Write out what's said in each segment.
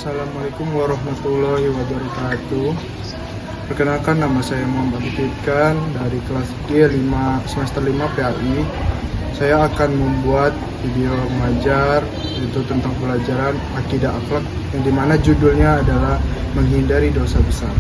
Assalamualaikum warahmatullahi wabarakatuh. Perkenalkan, nama saya Muhammad Fikkan dari kelas D5 semester 5 PAI. Saya akan membuat video mengajar yaitu tentang pelajaran akidah akhlak, yang dimana judulnya adalah menghindari dosa besar.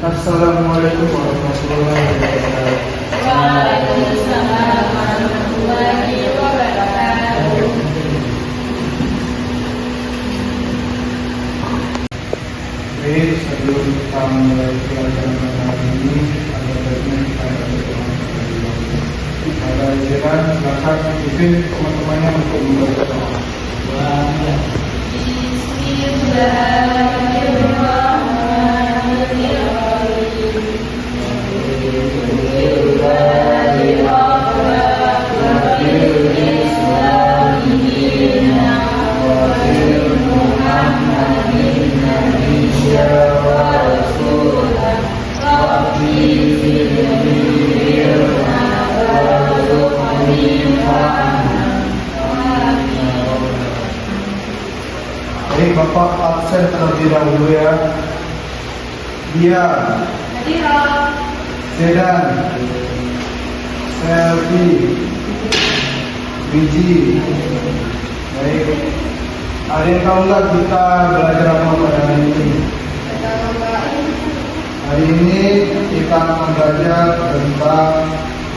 Assalamualaikum warahmatullahi wabarakatuh. Waalaikumsalam warahmatullahi wabarakatuh. Baik, sebelum kita mulai pelajaran hari ini, ada baiknya kita berdoa kepada Allah. Pada ajaran, silakan pimpin teman-temannya untuk membaca doa. Baik, Bapak absen terlebih dahulu ya. Dia Sedan, Selvi, Biji. Baik, ada yang tahu nggak kita belajar apa pada hari ini? Hari ini kita akan belajar tentang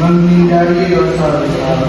menghindari dosa besar.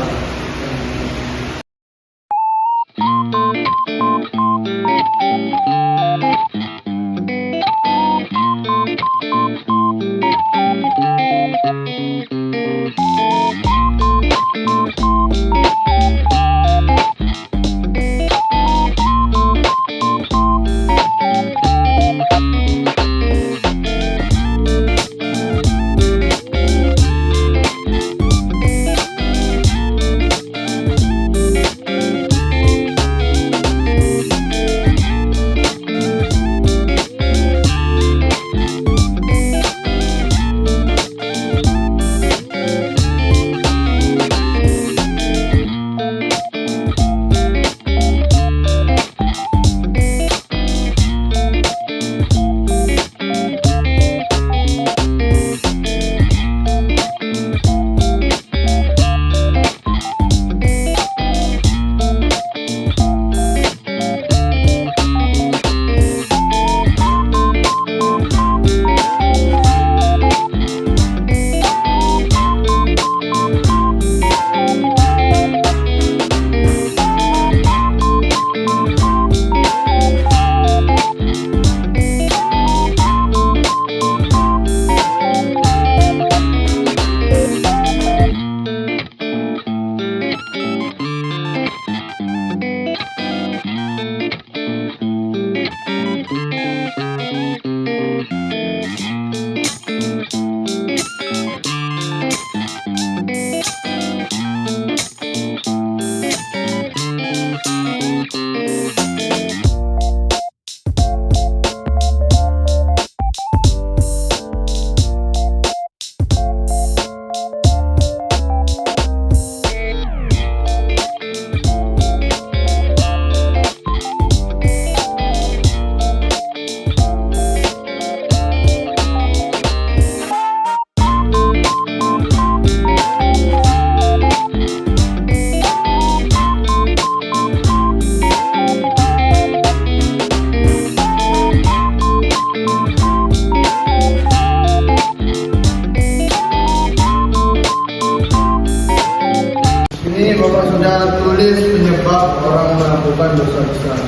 Ini Bapak sudah tulis penyebab orang melakukan dosa besar.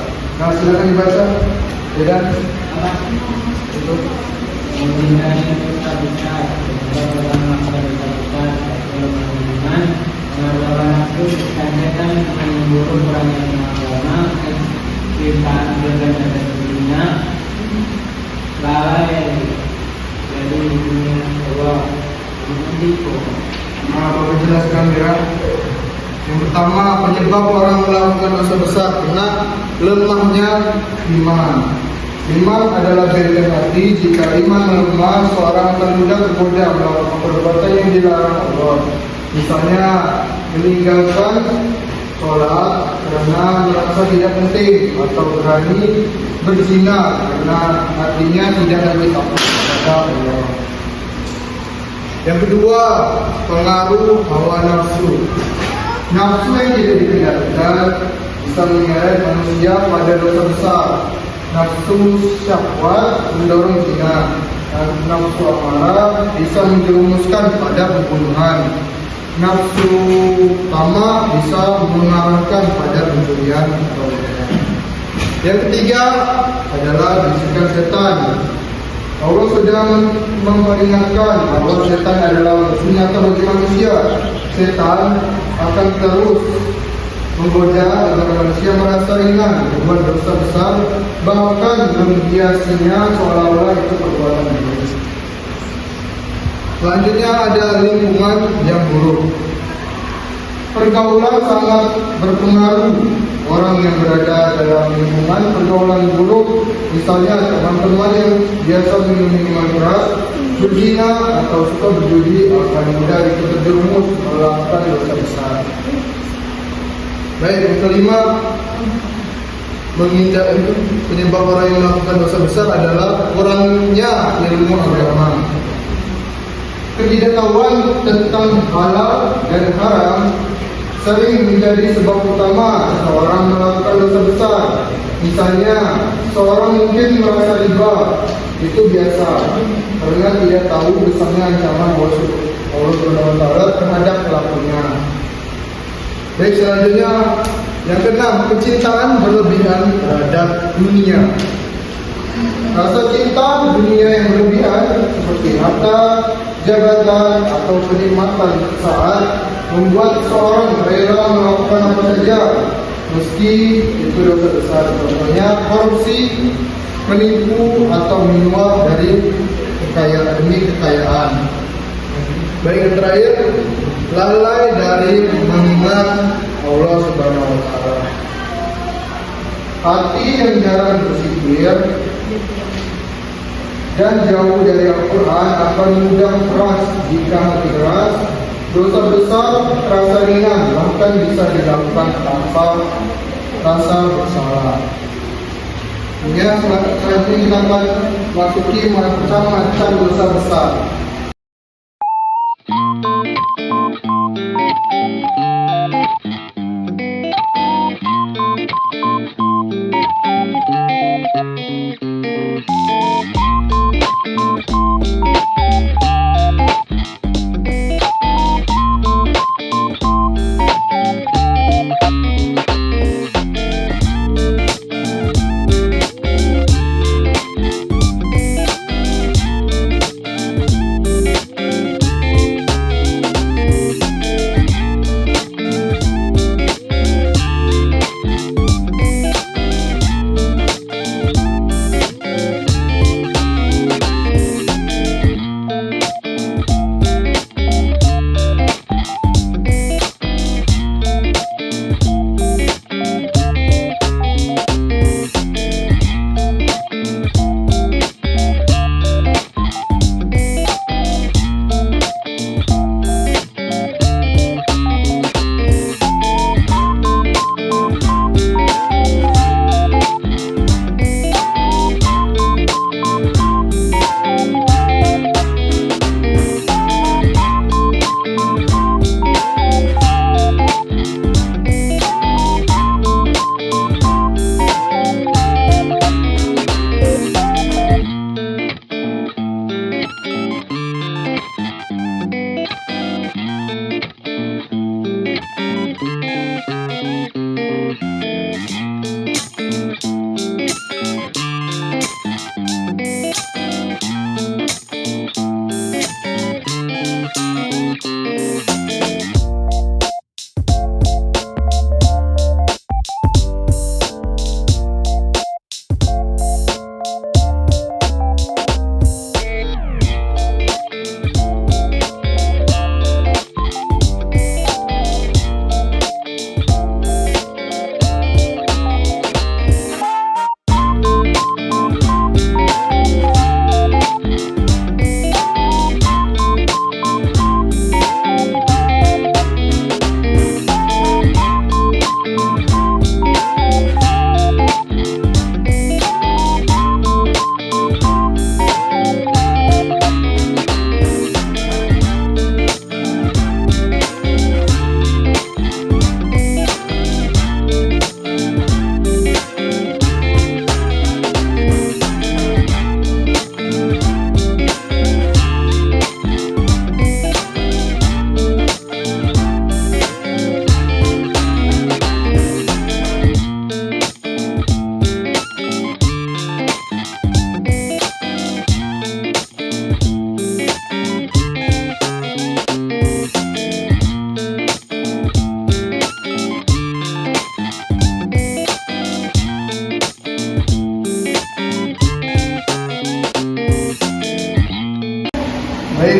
Nah, silakan dibaca. Dan itu menghindari dosa besar, orang melakukan dosa besar, beriman, orang itu ditanyakan menimbulkan orang yang agama, kita ambilkan dari dunia, lalai dari dunia Allah, itu. Bapak menjelaskan ya. Yang pertama, penyebab orang melakukan dosa besar karena lemahnya iman. Iman adalah benteng hati. Jika iman lemah, seorang akan mudah tergoda melakukan perbuatan yang dilarang Allah. Misalnya meninggalkan sholat karena merasa tidak penting, atau berani berzina karena artinya tidak lagi takut kepada Allah. Yang kedua, pengaruh hawa nafsu. Nafsu yang tidak dikendalikan bisa menyeret manusia pada dosa besar. Nafsu syahwat mendorong zina, dan nafsu amarah bisa menjerumuskan pada pembunuhan. Nafsu tamak bisa mengarahkan pada pencurian atau zina. Yang ketiga adalah bisikan setan. Allah sedang memperingatkan bahwa setan adalah musuh nyata bagi manusia. Setan akan terus menggoda agar manusia merasa ringan berbuat dosa besar, bahkan menghiasinya seolah-olah itu perbuatan buruk. Selanjutnya ada lingkungan yang buruk. Pergaulan sangat berpengaruh. Orang yang berada dalam lingkungan pergaulan buruk, misalnya teman-teman yang biasa minum minuman keras, berzina atau suka berjudi, akan mudah itu terjerumus melakukan dosa besar. Baik, yang kelima, penyebab orang yang melakukan dosa besar adalah kurangnya ilmu agama. Ketidaktahuan tentang halal dan haram sering menjadi sebab utama seorang melakukan dosa besar. Misalnya, seorang mungkin merasa riba itu biasa karena tidak tahu besarnya ancaman Allah SWT terhadap pelakunya. Baik, selanjutnya yang keenam, kecintaan berlebihan terhadap dunia. Rasa cinta dunia yang berlebihan seperti harta, jabatan, atau kenikmatan saat membuat seorang rela melakukan apa saja meski itu dosa besar. Contohnya korupsi, menipu, atau menyuap dari kekayaan demi kekayaan. Baik, yang terakhir, lalai dari mengingat Allah Subhanahu wa Ta'ala. Hati yang jarang berzikir dan jauh dari Al-Quran akan mudah keras. Jika hati keras, dosa besar terasa ringan, bahkan bisa dilakukan tanpa rasa bersalah. Ya, selanjutnya kita akan masuki macam-macam dosa besar.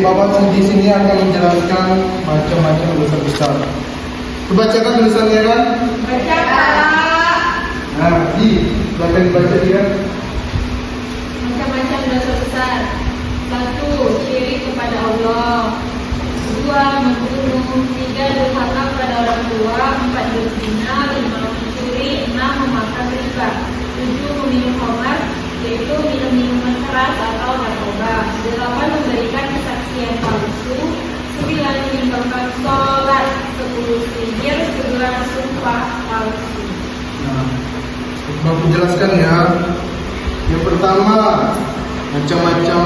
Bapak di sini akan menjelaskan macam-macam dosa besar. Kebacakan tulisannya kan? Baca Pak. Nah, silakan dibaca dia. Macam-macam dosa besar. 1. Syirik kepada Allah. 2. Membunuh. 3. Durhaka pada orang tua. 4. berzina. 5. mencuri. 6. memakan riba. 7. Meminum khamar, yaitu minum minuman keras atau narkoba. 8. Memberikan kesaksian palsu. 9. Meninggalkan sholat. 10. Sihir. 11. Sumpah palsu. Nah, aku jelaskan ya. Yang pertama, macam-macam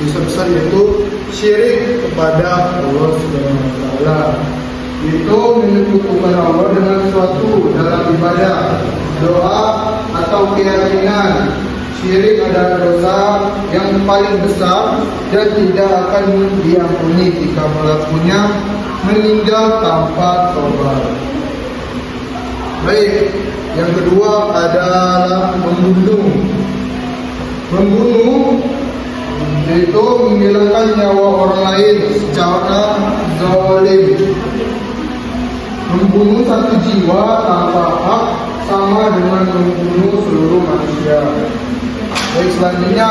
dosa besar yaitu syirik kepada Allah Subhanahu wa taala. Itu menyekutukan Allah dengan sesuatu dalam ibadah, doa atau keyakinan. Syirik adalah dosa yang paling besar dan tidak akan diampuni jika pelakunya meninggal tanpa tobat. Baik, yang kedua adalah membunuh. Membunuh yaitu menghilangkan nyawa orang lain secara zalim. Membunuh satu jiwa tanpa hak sama dengan membunuh seluruh manusia. Baik, selanjutnya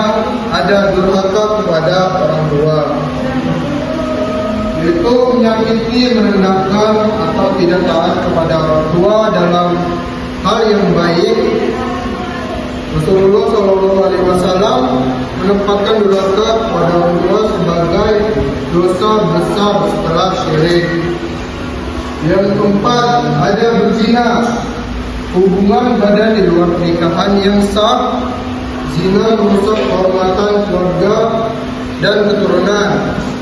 ada durhaka kepada orang tua, yaitu menyakiti, merendahkan atau tidak taat kepada orang tua dalam hal yang baik. Rasulullah SAW menempatkan durhaka kepada orang tua sebagai dosa besar setelah syirik. Yang keempat ada berzina, hubungan badan di luar pernikahan yang sah. Zina merusak kehormatan keluarga dan keturunan.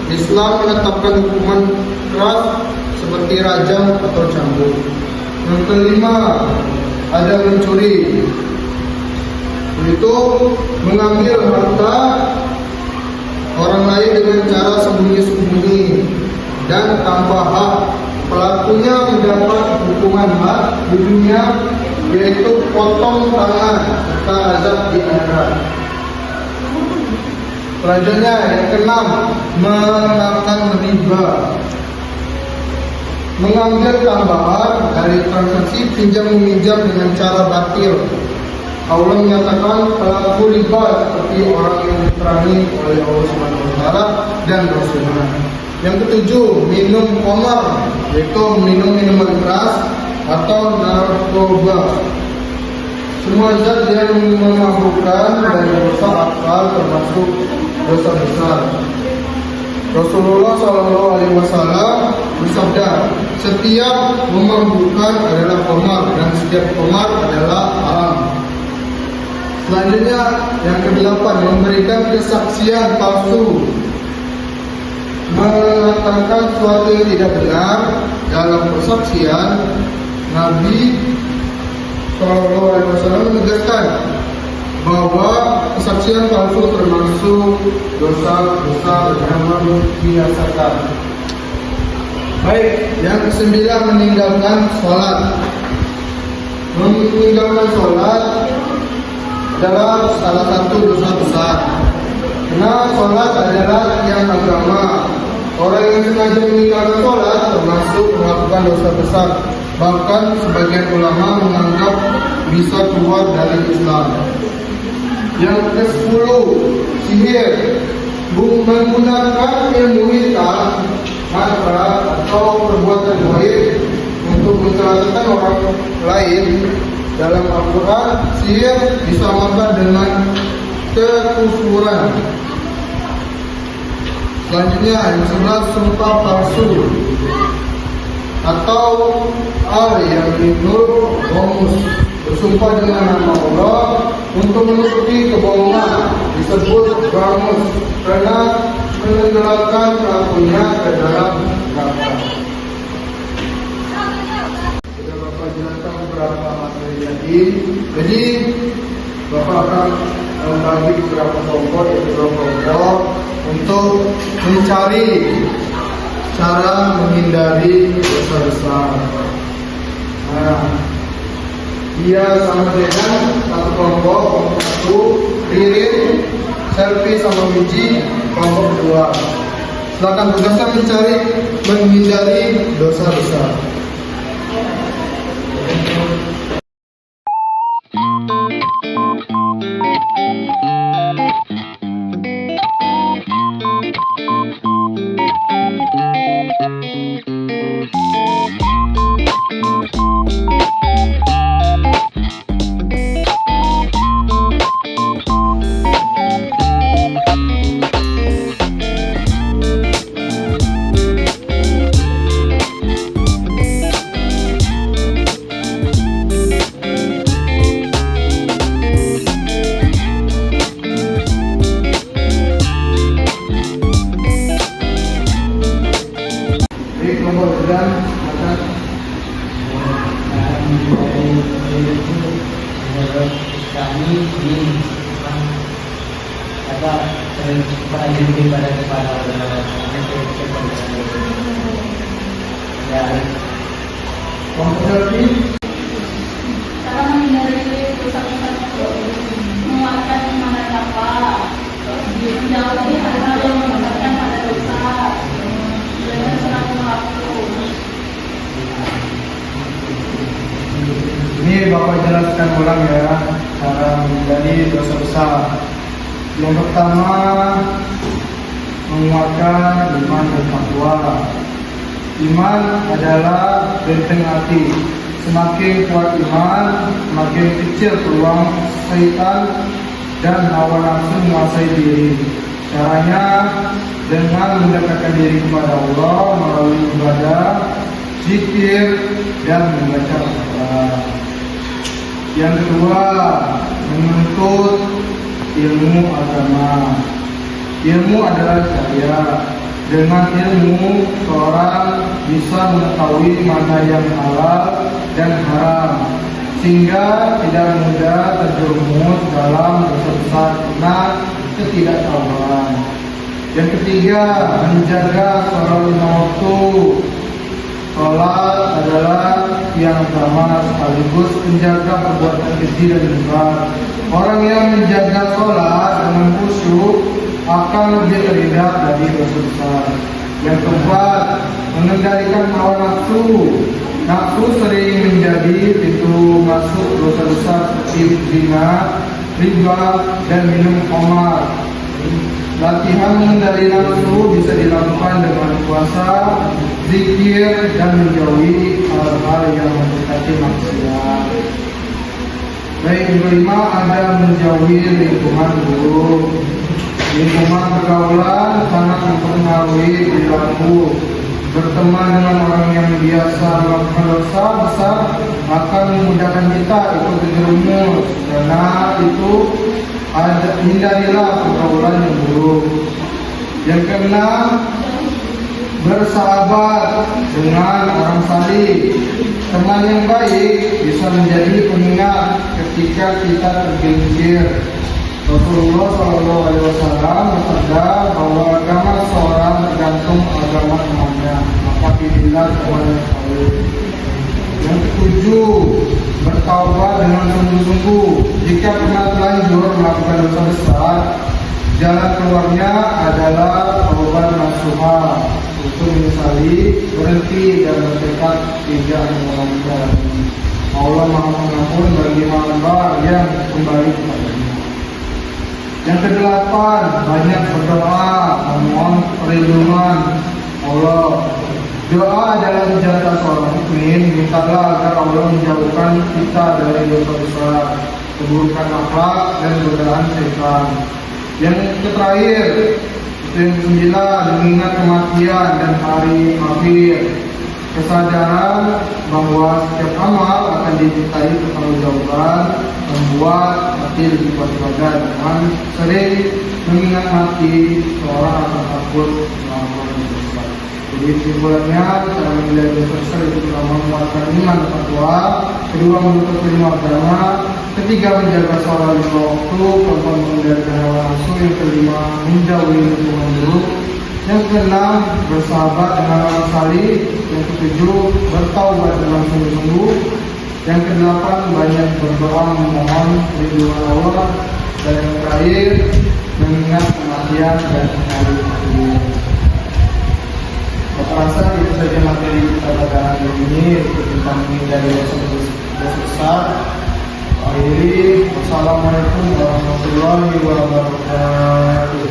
Islam menetapkan hukuman keras seperti rajam atau cambuk. Yang kelima ada mencuri, yaitu mengambil harta orang lain dengan cara sembunyi-sembunyi dan tanpa hak. Pelakunya mendapat hukuman hak di dunia, yaitu potong tangan serta azab di akhirat. Selanjutnya yang keenam, memakan riba, mengambil tambahan dari transaksi pinjam meminjam dengan cara batil. Allah menyatakan pelaku riba seperti orang yang diterangi oleh Allah SWT dan Rasulnya. Yang ketujuh, minum khamar, yaitu minum minuman keras atau narkoba. Semua zat yang memabukkan dan merusak akal termasuk dosa besar. Rasulullah SAW bersabda, setiap memabukkan adalah khamar dan setiap khamar adalah haram. Selanjutnya yang kedelapan, memberikan kesaksian palsu, mengatakan sesuatu yang tidak benar dalam persaksian. Nabi SAW menegaskan bahwa kesaksian palsu termasuk dosa besar yang membiasakan. Baik, yang kesembilan meninggalkan sholat. Meninggalkan sholat adalah salah satu dosa besar. Karena sholat adalah yang agama. Orang yang sengaja meninggalkan sholat termasuk melakukan dosa besar. Bahkan sebagian ulama menganggap bisa keluar dari Islam. Yang ke-10, sihir, menggunakan ilmu hitam, mantra atau perbuatan gaib untuk mencelakakan orang lain. Dalam Al-Quran, sihir disamakan dengan kekufuran. Selanjutnya yang 11, sumpah palsu atau yang menurut Romus, bersumpah dengan nama Allah untuk menutupi kebohongan, disebut Romus karena menenggelamkan pelakunya ke dalam neraka. Sudah Bapak jelaskan beberapa materi tadi. Jadi Bapak akan membagi beberapa kelompok, yaitu kelompok untuk mencari cara menghindari dosa besar. Nah, dia sama dengan satu kelompok satu, ririn, selfie sama biji, kelompok kedua. Silakan bergegas mencari menghindari dosa besar. Baik, kelompok sedang silakan. Menurut kami ini apa terjadi pada kepala dan Kelompok selfie. Cara menghindari dosa-dosa itu menguatkan iman dan takwa, menjauhi hal-hal yang menyebabkan pada dosa, dengan selalu mengaku. Ini Bapak jelaskan ulang ya, cara menghindari dosa besar. Yang pertama, menguatkan iman dan takwa. Iman adalah benteng hati. Semakin kuat iman, semakin kecil peluang syaitan dan hawa nafsu menguasai diri. Caranya dengan mendekatkan diri kepada Allah melalui ibadah, zikir, dan membaca Al-Quran. Yang kedua, menuntut ilmu agama. Ilmu adalah cahaya. Dengan ilmu, seorang bisa mengetahui mana yang halal dan haram, sehingga tidak mudah terjerumus dalam dosa besar karena ketidaktahuan. Yang ketiga, menjaga sholat lima waktu. Sholat adalah yang utama sekaligus menjaga perbuatan keji dan munkar. Orang yang menjaga sholat dengan khusyuk akan lebih terhindar dari dosa besar. Yang keempat, mengendalikan hawa nafsu. Nafsu sering menjadi pintu masuk dosa besar seperti zina, riba, dan minum khamar. Latihan mengendali nafsu bisa dilakukan dengan puasa, zikir, dan menjauhi hal-hal yang mendekati maksiat. Baik, yang kelima ada menjauhi lingkungan buruk. Lingkungan pergaulan sangat mempengaruhi perilaku. Berteman dengan orang yang biasa melakukan dosa besar akan memudahkan kita ikut terjerumus. Karena itu hindarilah pergaulan yang buruk. Yang keenam, bersahabat dengan orang saleh. Teman yang baik bisa menjadi pengingat ketika kita tergelincir. Rasulullah SAW bersabda bahwa agama seorang tergantung agama temannya. Maka pilihlah teman yang saleh. Yang ketujuh, bertaubat dengan sungguh-sungguh. Jika pernah terlanjur melakukan dosa besar, jalan keluarnya adalah taubat nasuha, untuk menyesali, berhenti dan bertekad tidak mengulangi jalan ini. Allah Maha Pengampun bagi hamba yang kembali kepadanya. Yang kedelapan, banyak berdoa memohon perlindungan Allah. Doa adalah senjata seorang mukmin. Mintalah agar Allah menjauhkan kita dari dosa besar, keburukan akhlak, dan godaan setan. Yang terakhir, yang ke-9, mengingat kematian dan hari akhir. Kesadaran bahwa setiap amal akan dimintai pertanggungjawaban membuat hati lebih waspada dan sering mengingat mati seorang akan takut melakukan dosa. Jadi kesimpulannya, cara menghindari dosa besar itu pertama menguatkan iman dan takwa, kedua menuntut ilmu agama, ketiga menjaga sholat lima waktu, keempat mengendalikan hawa nafsu, yang kelima menjauhi lingkungan buruk, yang keenam bersahabat dengan orang saleh, yang ketujuh bertaubat dengan sungguh-sungguh, yang kedelapan banyak berdoa memohon perlindungan Allah, dan yang terakhir mengingat kematian dan hari akhir. Saya rasa itu saja materi kita pada hari ini tentang menghindari dosa besar. Akhiri, wassalamualaikum warahmatullahi wabarakatuh.